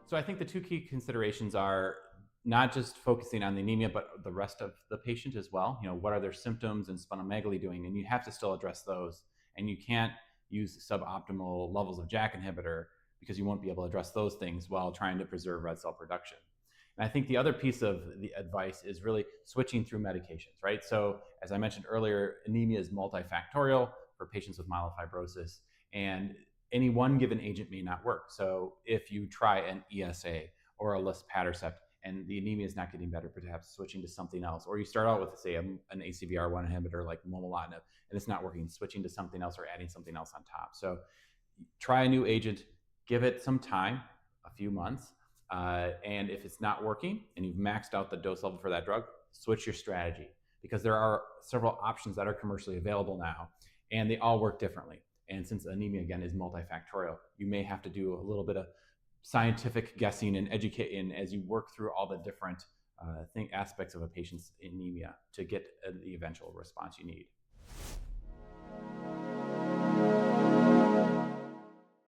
So I think the two key considerations are not just focusing on the anemia, but the rest of the patient as well. What are their symptoms and splenomegaly doing? And you have to still address those. And you can't use suboptimal levels of JAK inhibitor because you won't be able to address those things while trying to preserve red cell production. And I think the other piece of the advice is really switching through medications, right? So as I mentioned earlier, anemia is multifactorial for patients with myelofibrosis, and any one given agent may not work. So if you try an ESA or a luspatercept and the anemia is not getting better, perhaps switching to something else, or you start out with, say, an ACVR1 inhibitor like momelotinib, and it's not working, switching to something else or adding something else on top. So try a new agent, give it some time, a few months, and if it's not working and you've maxed out the dose level for that drug, switch your strategy, because there are several options that are commercially available now, and they all work differently. And since anemia, again, is multifactorial, you may have to do a little bit of scientific guessing and educating as you work through all the different aspects of a patient's anemia to get the eventual response you need.